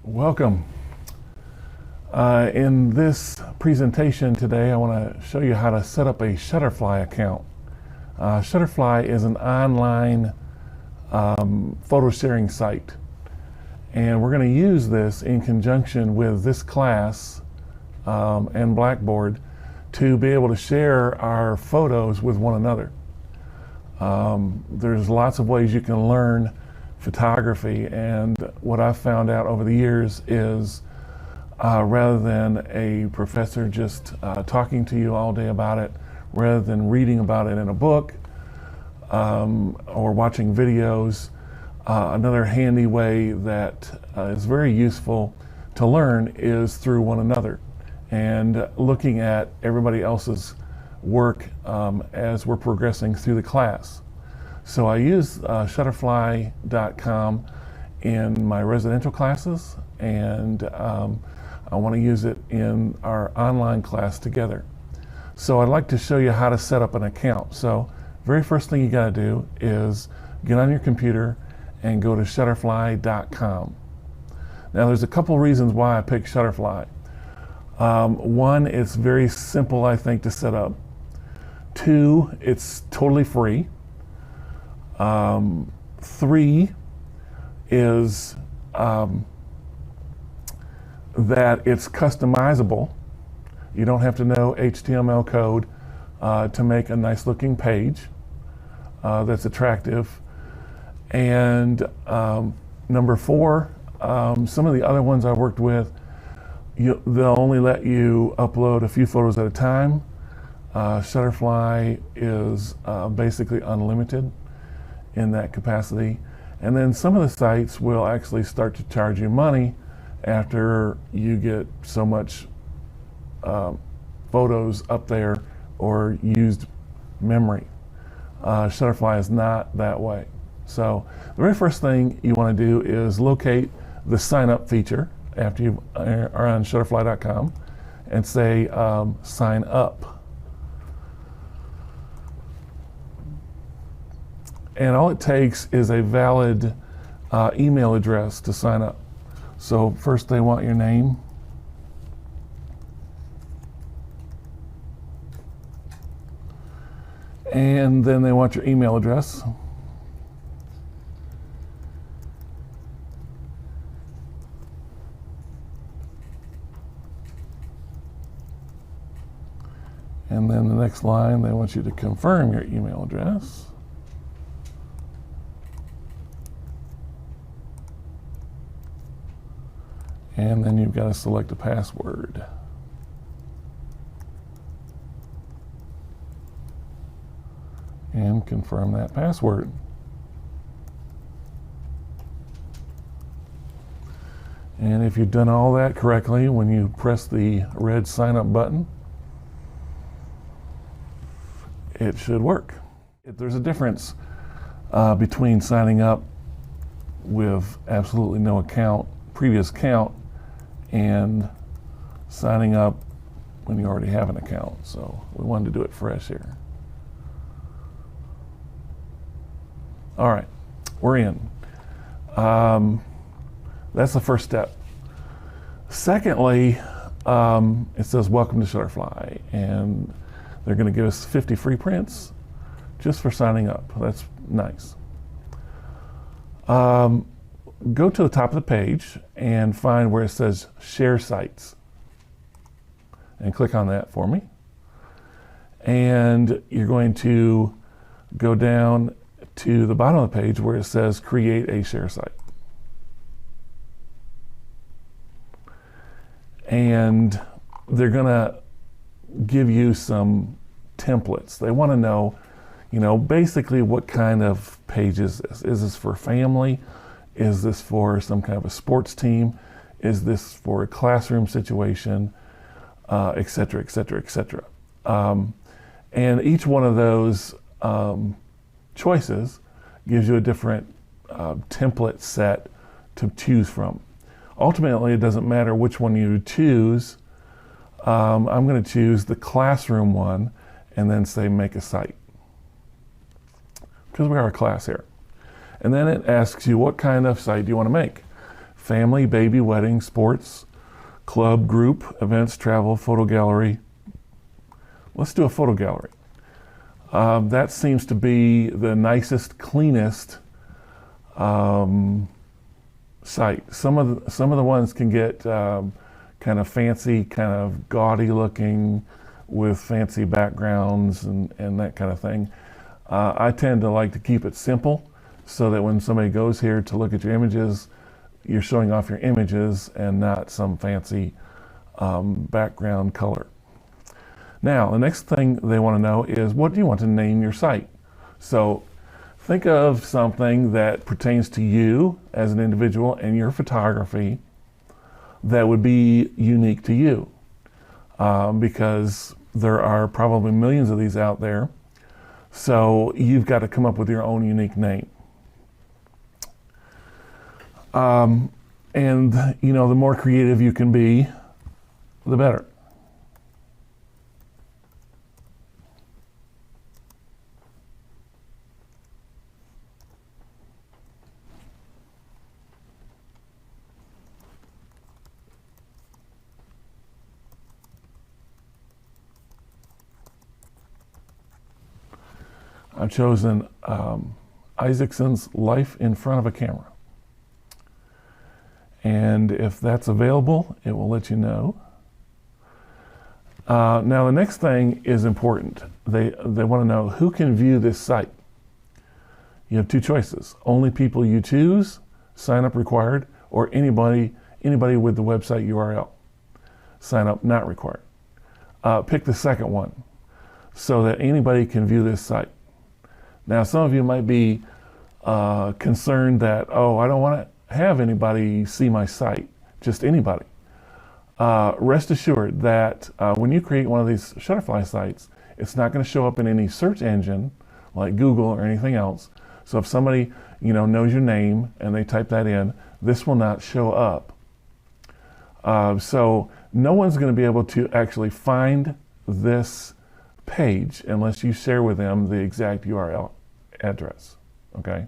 Welcome. In this presentation today, I want to show you how to set up a Shutterfly account. Shutterfly is an online photo sharing site, and we're going to use this in conjunction with this class and Blackboard to be able to share our photos with one another. There's lots of ways you can learn photography, and what I've found out over the years is rather than a professor just talking to you all day about it, rather than reading about it in a book or watching videos, another handy way that is very useful to learn is through one another and looking at everybody else's work as we're progressing through the class. So I use Shutterfly.com in my residential classes, and I want to use it in our online class together. So I'd like to show you how to set up an account. So very first thing you got to do is get on your computer and go to Shutterfly.com. Now there's a couple reasons why I picked Shutterfly. One, it's very simple, I think, to set up. Two, it's totally free. Three is that it's customizable. You don't have to know HTML code to make a nice looking page that's attractive. And number four, some of the other ones I worked with, they'll only let you upload a few photos at a time. Shutterfly is basically unlimited in that capacity. And then some of the sites will actually start to charge you money after you get so much photos up there or used memory. Shutterfly is not that way. So the very first thing you want to do is locate the sign up feature after you are on Shutterfly.com and say sign up. And all it takes is a valid email address to sign up. So first they want your name. And then they want your email address. And then the next line, they want you to confirm your email address. And then you've got to select a password. And confirm that password. And if you've done all that correctly, when you press the red sign up button, it should work. There's a difference between signing up with absolutely no previous account, and signing up when you already have an account. So we wanted to do it fresh here. All right, we're in. That's the first step. Secondly, it says welcome to Shutterfly, and they're going to give us 50 free prints just for signing up. That's nice. Go to the top of the page and find where it says share sites, and click on that for me. And you're going to go down to the bottom of the page where it says create a share site. And they're going to give you some templates. They want to know, basically what kind of page is this? Is this for family? Is this for some kind of a sports team? Is this for a classroom situation? Et cetera, et cetera, et cetera. And each one of those choices gives you a different template set to choose from. Ultimately, it doesn't matter which one you choose. I'm going to choose the classroom one and then say make a site, because we are a class here. And then it asks you what kind of site do you want to make. family, baby, wedding, sports, club, group, events, travel, photo gallery. Let's do a photo gallery. That seems to be the nicest, cleanest site. Some of the ones can get kind of fancy, kind of gaudy looking with fancy backgrounds and that kind of thing. I tend to like to keep it simple so that when somebody goes here to look at your images, you're showing off your images and not some fancy background color. Now, the next thing they want to know is, what do you want to name your site? So think of something that pertains to you as an individual and your photography that would be unique to you, because there are probably millions of these out there. So you've got to come up with your own unique name. And you know, the more creative you can be, the better. I've chosen Isaacson's Life in Front of a Camera. And if that's available, it will let you know. Now the next thing is important. They want to know who can view this site. You have two choices. Only people you choose, sign up required, or anybody with the website URL. Sign up not required. Pick the second one so that anybody can view this site. Now, some of you might be concerned that, oh, I don't want to have anybody see my site, just anybody. Rest assured that when you create one of these Shutterfly sites, it's not going to show up in any search engine like Google or anything else. So if somebody knows your name and they type that in, this will not show up. So no one's going to be able to actually find this page unless you share with them the exact URL address. Okay,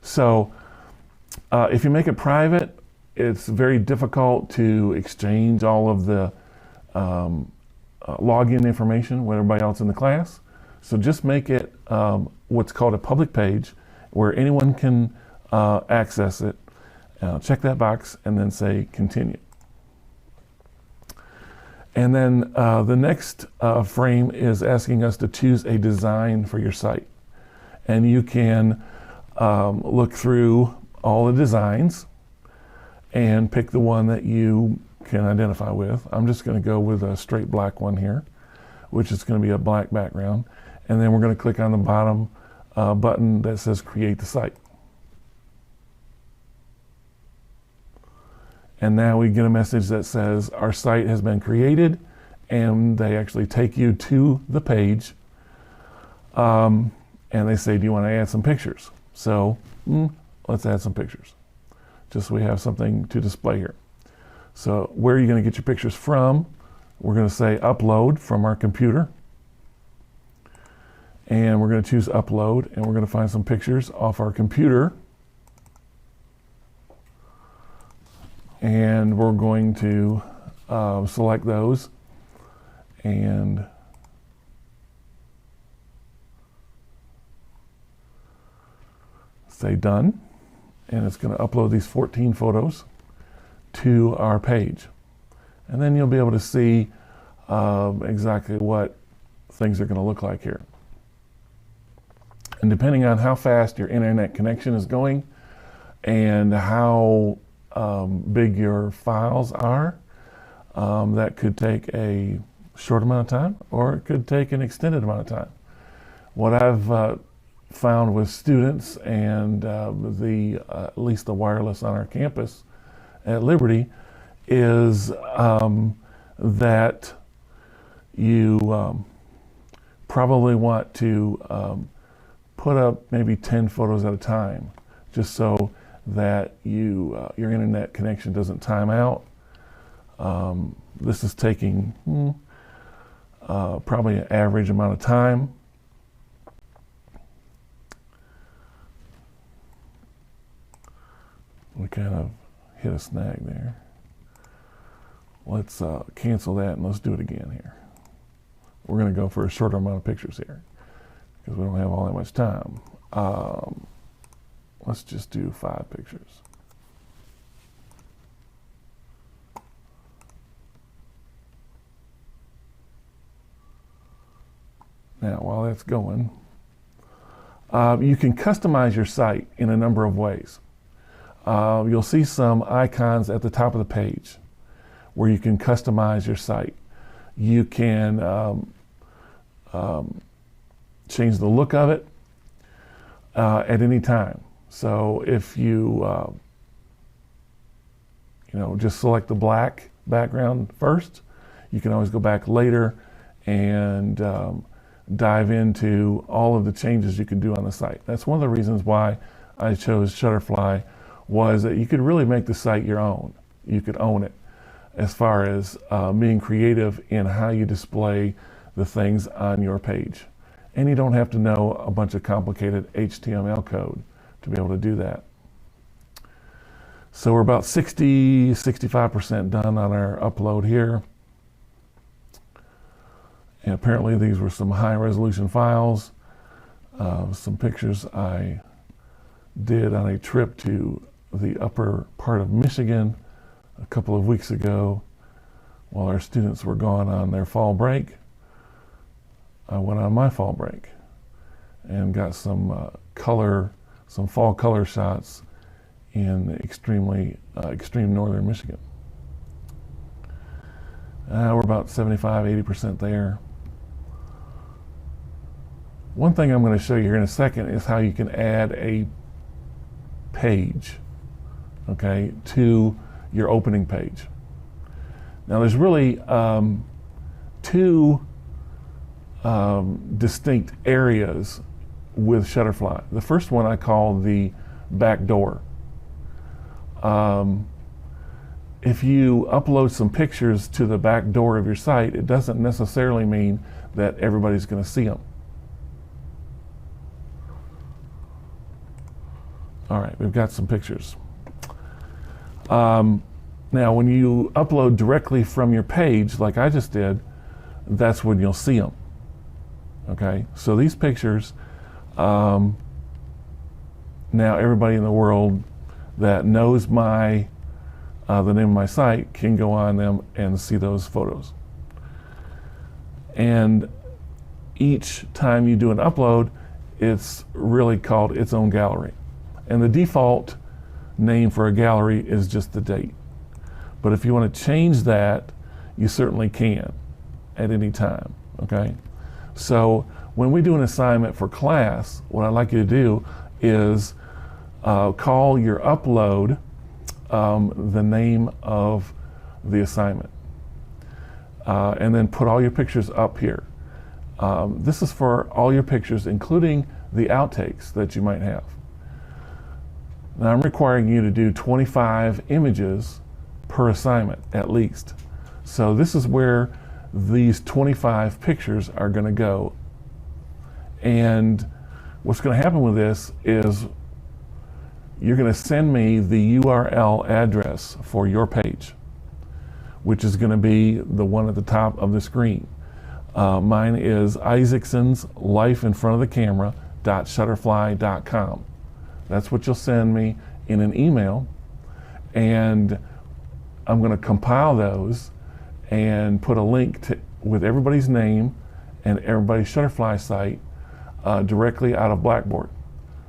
so if you make it private, it's very difficult to exchange all of the login information with everybody else in the class. So just make it what's called a public page where anyone can access it. Check that box and then say continue. And then the next frame is asking us to choose a design for your site. And you can look through all the designs and pick the one that you can identify with. I'm just going to go with a straight black one here, which is going to be a black background. And then we're going to click on the bottom button that says create the site. And now we get a message that says our site has been created, and they actually take you to the page, and they say, do you want to add some pictures? So let's add some pictures, just so we have something to display here. So where are you going to get your pictures from? We're going to say upload from our computer, and we're going to choose upload, and we're going to find some pictures off our computer. And we're going to select those and say done. And it's going to upload these 14 photos to our page. And then you'll be able to see exactly what things are going to look like here. And depending on how fast your internet connection is going and how big your files are, that could take a short amount of time, or it could take an extended amount of time. What I've found with students and at least the wireless on our campus at Liberty is that you probably want to put up maybe 10 photos at a time, just so that your internet connection doesn't time out. This is taking probably an average amount of time. We kind of hit a snag there. Let's cancel that and let's do it again here. We're going to go for a shorter amount of pictures here because we don't have all that much time. Let's just do 5 pictures. Now, while that's going, you can customize your site in a number of ways. You'll see some icons at the top of the page where you can customize your site. You can change the look of it at any time. So if you just select the black background first, you can always go back later and dive into all of the changes you can do on the site. That's one of the reasons why I chose Shutterfly, was that you could really make the site your own. You could own it as far as being creative in how you display the things on your page. And you don't have to know a bunch of complicated HTML code to be able to do that. So we're about 65% done on our upload here. And apparently these were some high resolution files, some pictures I did on a trip to the upper part of Michigan a couple of weeks ago while our students were gone on their fall break. I went on my fall break and got some fall color shots in extreme northern Michigan. We're about 75–80% there. One thing I'm going to show you here in a second is how you can add a page, okay, to your opening page. Now there's really 2 distinct areas with Shutterfly. The first one I call the back door. If you upload some pictures to the back door of your site, it doesn't necessarily mean that everybody's going to see them. All right, we've got some pictures. Now, when you upload directly from your page, like I just did, that's when you'll see them. Okay, so these pictures, now everybody in the world that knows the name of my site can go on them and see those photos. And each time you do an upload, it's really called its own gallery. And the default name for a gallery is just the date. But if you want to change that, you certainly can at any time, okay? So when we do an assignment for class, what I'd like you to do is call your upload the name of the assignment. And then put all your pictures up here. This is for all your pictures, including the outtakes that you might have. Now I'm requiring you to do 25 images per assignment, at least. So this is where these 25 pictures are going to go. And what's going to happen with this is you're going to send me the URL address for your page, which is going to be the one at the top of the screen. Mine is Isaacson's Life in Front of the Camera.shutterfly.com. That's what you'll send me in an email, and I'm going to compile those and put a link with everybody's name and everybody's Shutterfly site directly out of Blackboard.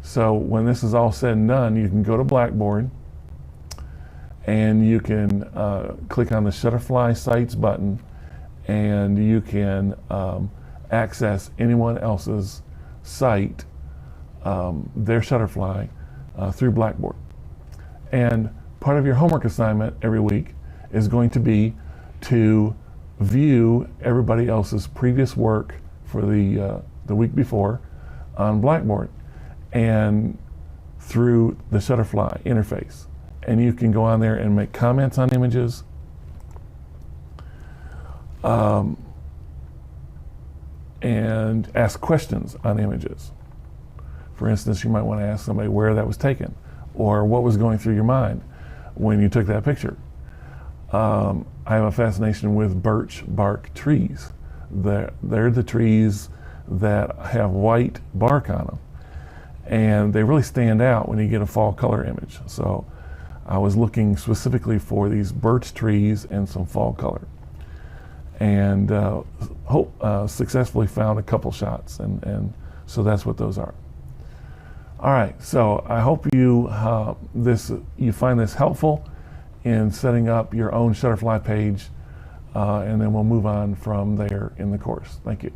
So when this is all said and done, you can go to Blackboard and you can click on the Shutterfly Sites button, and you can access anyone else's site, their Shutterfly, through Blackboard. And part of your homework assignment every week is going to be to view everybody else's previous work for the week before on Blackboard and through the Shutterfly interface. And you can go on there and make comments on images, and ask questions on images. For instance, you might want to ask somebody where that was taken or what was going through your mind. when you took that picture. I have a fascination with birch bark trees. They're the trees that have white bark on them, and they really stand out when you get a fall color image. So I was looking specifically for these birch trees and some fall color, and successfully found a couple shots, and so that's what those are. All right, so I hope you find this helpful in setting up your own Shutterfly page, and then we'll move on from there in the course. Thank you.